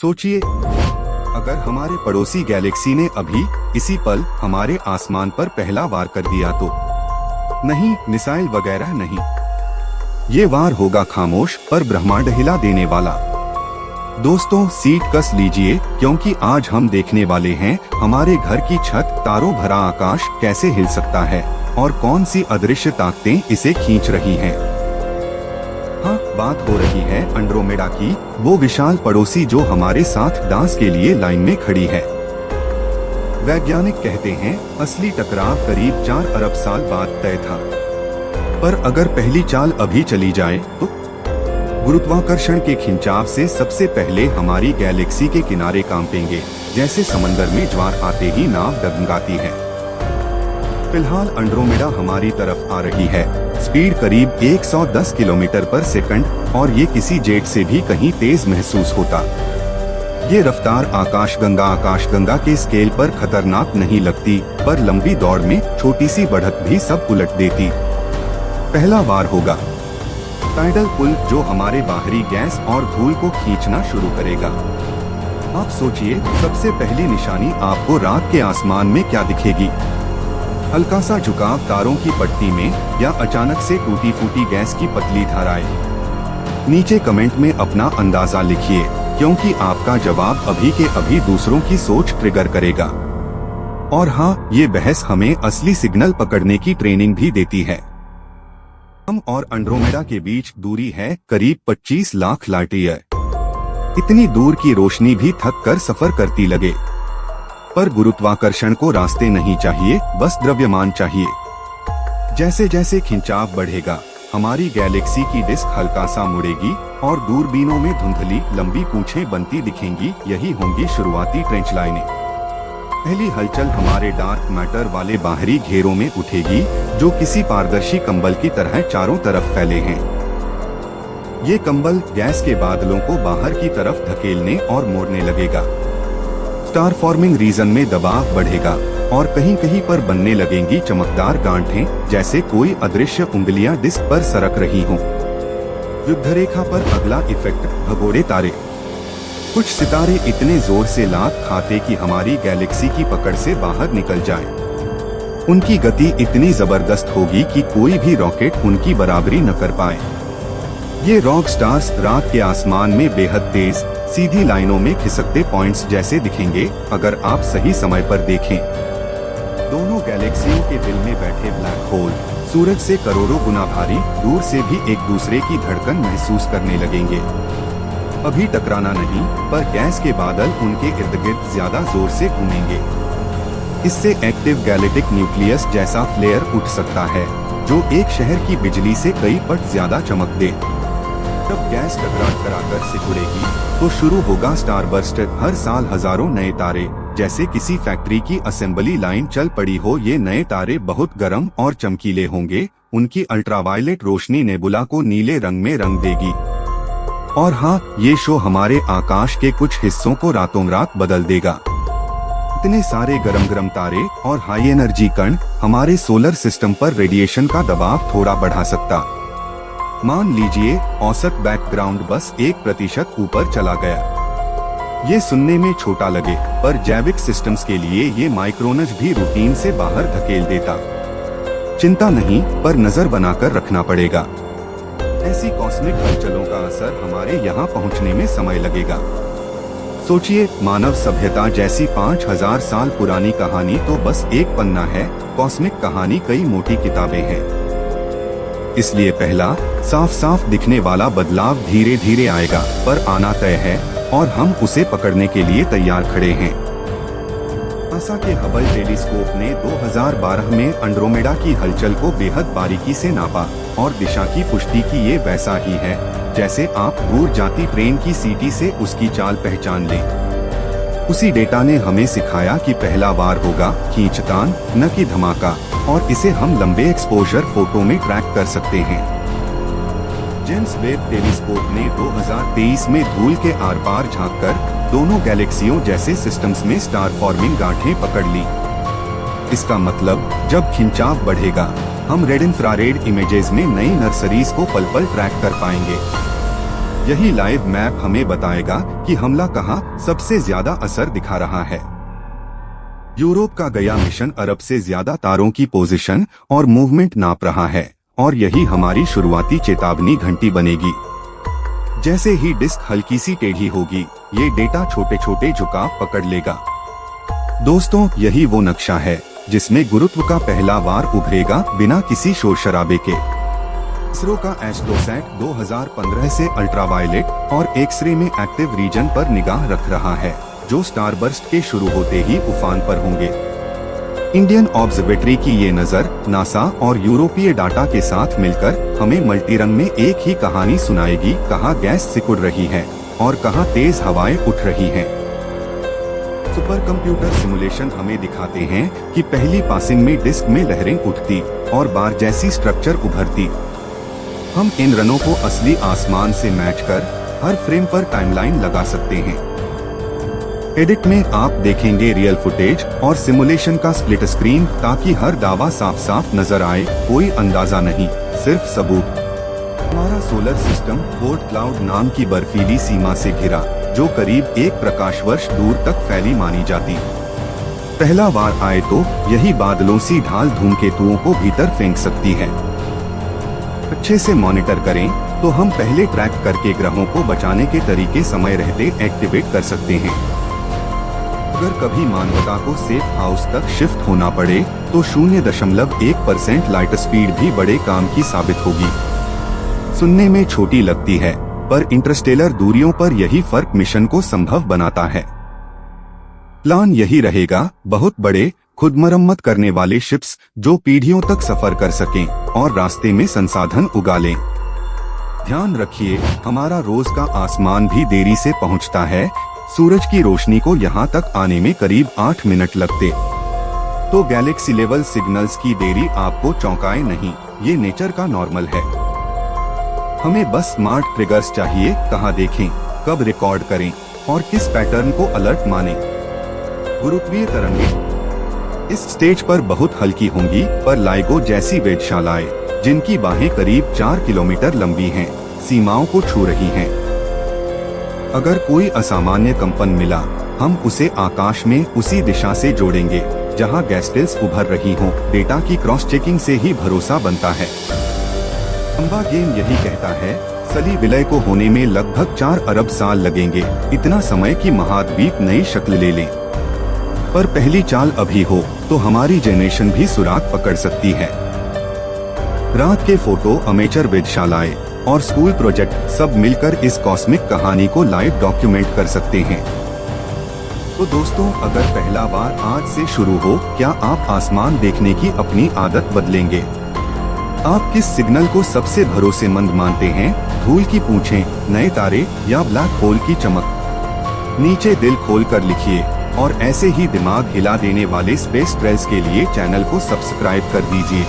सोचिए, अगर हमारे पड़ोसी गैलेक्सी ने अभी इसी पल हमारे आसमान पर पहला वार कर दिया तो? नहीं, मिसाइल वगैरह नहीं। ये वार होगा खामोश पर ब्रह्मांड हिला देने वाला। दोस्तों, सीट कस लीजिए, क्योंकि आज हम देखने वाले हैं हमारे घर की छत, तारों भरा आकाश कैसे हिल सकता है और कौन सी अदृश्य ताकतें इसे खींच रही हैं। हाँ, बात हो रही है एंड्रोमेडा की, वो विशाल पड़ोसी जो हमारे साथ डांस के लिए लाइन में खड़ी है। वैज्ञानिक कहते हैं असली टकराव करीब 4 अरब साल बाद तय था, पर अगर पहली चाल अभी चली जाए तो? गुरुत्वाकर्षण के खिंचाव से सबसे पहले हमारी गैलेक्सी के किनारे कांपेंगे, जैसे समंदर में ज्वार आते ही नाव डगमगाती है। फिलहाल एंड्रोमेडा हमारी तरफ आ रही है। स्पीड करीब 110 किलोमीटर पर सेकंड, और ये किसी जेट से भी कहीं तेज महसूस होता। ये रफ्तार आकाशगंगा के स्केल पर खतरनाक नहीं लगती, पर लंबी दौड़ में छोटी सी बढ़त भी सब उलट देती। पहला वार होगा टाइडल पुल, जो हमारे बाहरी गैस और धूल को खींचना शुरू करेगा। आप सोचिए, सबसे पहली निशानी आपको रात के आसमान में क्या दिखेगी? हल्का सा झुकाव तारों की पट्टी में, या अचानक से टूटी फूटी गैस की पतली धाराएं? नीचे कमेंट में अपना अंदाजा लिखिए, क्योंकि आपका जवाब अभी के अभी दूसरों की सोच ट्रिगर करेगा। और हाँ, ये बहस हमें असली सिग्नल पकड़ने की ट्रेनिंग भी देती है। हम और एंड्रोमेडा के बीच दूरी है करीब 25 लाख लाइट ईयर। इतनी दूर की रोशनी भी थक कर सफर करती लगे, पर गुरुत्वाकर्षण को रास्ते नहीं चाहिए, बस द्रव्यमान चाहिए। जैसे जैसे खिंचाव बढ़ेगा, हमारी गैलेक्सी की डिस्क हल्का सा मुड़ेगी और दूरबीनों में धुंधली लंबी पूंछें बनती दिखेंगी। यही होंगी शुरुआती ट्रेंच लाइनें। पहली हलचल हमारे डार्क मैटर वाले बाहरी घेरों में उठेगी, जो किसी पारदर्शी कंबल की तरह चारों तरफ फैले हैं। ये कंबल गैस के बादलों को बाहर की तरफ धकेलने और मोड़ने लगेगा। स्टार फॉर्मिंग रीजन में दबाव बढ़ेगा और कहीं कहीं पर बनने लगेंगी चमकदार गांठें, जैसे कोई अदृश्य उंगलियां डिस्क पर सरक रही हों। युद्ध रेखा पर अगला इफेक्ट, भगोड़े तारे। कुछ सितारे इतने जोर से लात खाते कि हमारी गैलेक्सी की पकड़ से बाहर निकल जाएं। उनकी गति इतनी जबरदस्त होगी कि कोई भी रॉकेट उनकी बराबरी न कर पाए। ये रॉक स्टार्स रात के आसमान में बेहद तेज, सीधी लाइनों में खिसकते पॉइंट्स जैसे दिखेंगे, अगर आप सही समय पर देखें। दोनों गैलेक्सियों के दिल में बैठे ब्लैक होल सूरज से करोड़ों गुना भारी, दूर से भी एक दूसरे की धड़कन महसूस करने लगेंगे। अभी टकराना नहीं, पर गैस के बादल उनके इर्द गिर्द ज्यादा जोर से घूमेंगे। इससे एक्टिव गैलेक्टिक न्यूक्लियस जैसा फ्लेयर उठ सकता है, जो एक शहर की बिजली से कई पट ज्यादा चमक दे। जब गैस टकराकर सिकुड़ेगी तो शुरू होगा स्टारबर्स्ट। हर साल हजारों नए तारे, जैसे किसी फैक्ट्री की असेंबली लाइन चल पड़ी हो। ये नए तारे बहुत गर्म और चमकीले होंगे। उनकी अल्ट्रावायलेट रोशनी नेबुला को नीले रंग में रंग देगी। और हाँ, ये शो हमारे आकाश के कुछ हिस्सों को रातों रात बदल देगा। इतने सारे गरम तारे और हाई एनर्जी कण हमारे सोलर सिस्टम पर रेडिएशन का दबाव थोड़ा बढ़ा सकता। मान लीजिए औसत बैकग्राउंड बस 1% ऊपर चला गया। ये सुनने में छोटा लगे, पर जैविक सिस्टम्स के लिए ये माइक्रोनज भी रूटीन से बाहर धकेल देता। चिंता नहीं, पर नजर बनाकर रखना पड़ेगा। ऐसी कॉस्मिक हलचलों का असर हमारे यहाँ पहुँचने में समय लगेगा। सोचिए, मानव सभ्यता जैसी 5000 साल पुरानी कहानी तो बस एक पन्ना है, कॉस्मिक कहानी कई मोटी किताबें हैं। इसलिए पहला साफ दिखने वाला बदलाव धीरे धीरे आएगा, पर आना तय है और हम उसे पकड़ने के लिए तैयार खड़े हैं। नासा के हबल टेलीस्कोप ने 2012 में एंड्रोमेडा की हलचल को बेहद बारीकी से नापा और दिशा की पुष्टि की। ये वैसा ही है जैसे आप दूर जाती ट्रेन की सीटी से उसकी चाल पहचान लें। उसी डेटा ने हमें सिखाया कि पहला वार होगा खींचतान, न कि धमाका, और इसे हम लंबे एक्सपोजर फोटो में ट्रैक कर सकते हैं। जेम्स वेब टेलीस्कोप ने 2023 में धूल के आर पार झांककर दोनों गैलेक्सियों जैसे सिस्टम्स में स्टार फॉर्मिंग गांठें पकड़ ली। इसका मतलब जब खिंचाव बढ़ेगा, हम रेड इंफ्रारेड इमेजेस में नई नर्सरीज को पल पल ट्रैक कर पाएंगे। यही लाइव मैप हमें बताएगा कि हमला कहां सबसे ज्यादा असर दिखा रहा है। यूरोप का गया मिशन अरब से ज्यादा तारों की पोजीशन और मूवमेंट नाप रहा है, और यही हमारी शुरुआती चेतावनी घंटी बनेगी। जैसे ही डिस्क हल्की सी टेढ़ी होगी, ये डेटा छोटे छोटे झुकाव पकड़ लेगा। दोस्तों, यही वो नक्शा है जिसमें गुरुत्व का पहला वार उभरेगा बिना किसी शोर शराबे के। इसरो का एस्ट्रोसैट 2015 से अल्ट्रावायलेट और एक्सरे में एक्टिव रीजन पर निगाह रख रहा है, जो स्टारबर्स्ट के शुरू होते ही उफान पर होंगे। इंडियन ऑब्जर्वेटरी की ये नजर नासा और यूरोपीय डाटा के साथ मिलकर हमें मल्टीरंग में एक ही कहानी सुनाएगी। कहाँ गैस सिकुड़ रही है और कहाँ तेज हवाएं उठ रही हैं। सुपर कंप्यूटर सिमुलेशन हमें दिखाते हैं कि पहली पासिंग में डिस्क में लहरें उठती और बार जैसी स्ट्रक्चर उभरती। हम इन रनों को असली आसमान से मैच कर हर फ्रेम पर टाइमलाइन लगा सकते हैं। एडिट में आप देखेंगे रियल फुटेज और सिमुलेशन का स्प्लिट स्क्रीन, ताकि हर दावा साफ साफ नजर आए। कोई अंदाजा नहीं, सिर्फ सबूत। हमारा सोलर सिस्टम ओर्ट क्लाउड नाम की बर्फीली सीमा से घिरा, जो करीब 1 प्रकाश वर्ष दूर तक फैली मानी जाती। पहला वार आए तो यही बादलों सी ढाल धूमकेतुओं को भीतर फेंक सकती है। अच्छे से मॉनिटर करें तो हम पहले ट्रैक करके ग्रहों को बचाने के तरीके समय रहते एक्टिवेट कर सकते हैं। अगर कभी मानवता को सेफ हाउस तक शिफ्ट होना पड़े तो 0.1% लाइट स्पीड भी बड़े काम की साबित होगी। सुनने में छोटी लगती है, पर इंटरस्टेलर दूरियों पर यही फर्क मिशन को संभव बनाता है। प्लान यही रहेगा, बहुत बड़े खुद मरम्मत करने वाले शिप्स जो पीढ़ियों तक सफर कर सकें और रास्ते में संसाधन उगा लें। ध्यान रखिए, हमारा रोज का आसमान भी देरी से पहुंचता है। सूरज की रोशनी को यहाँ तक आने में करीब 8 मिनट लगते। तो गैलेक्सी लेवल सिग्नल्स की देरी आपको चौंकाए नहीं, ये नेचर का नॉर्मल है। हमें बस स्मार्ट ट्रिगर्स चाहिए, कहाँ देखें, कब रिकॉर्ड करें और किस पैटर्न को अलर्ट माने। गुरुत्वीय तरंगें इस स्टेज पर बहुत हल्की होंगी, पर लाइगो जैसी वेधशालाएं, जिनकी बाहें करीब 4 किलोमीटर लंबी हैं, सीमाओं को छू रही हैं। अगर कोई असामान्य कंपन मिला, हम उसे आकाश में उसी दिशा से जोड़ेंगे जहां गैस्टेल्स उभर रही हों। डेटा की क्रॉस चेकिंग से ही भरोसा बनता है। लंबा गेम यही कहता है, सली विलय को होने में लगभग 4 अरब साल लगेंगे, इतना समय कि महाद्वीप नई शक्ल ले लें। पर पहली चाल अभी हो तो हमारी जनरेशन भी सुराग पकड़ सकती है। रात के फोटो, अमेचर वेधशालाएं और स्कूल प्रोजेक्ट सब मिलकर इस कॉस्मिक कहानी को लाइव डॉक्यूमेंट कर सकते हैं। तो दोस्तों, अगर पहला बार आज से शुरू हो, क्या आप आसमान देखने की अपनी आदत बदलेंगे? आप किस सिग्नल को सबसे भरोसेमंद मानते हैं? धूल की पूंछें, नए तारे या ब्लैक होल की चमक? नीचे दिल खोल कर लिखिए, और ऐसे ही दिमाग हिला देने वाले स्पेस ट्रेल्स के लिए चैनल को सब्सक्राइब कर दीजिए।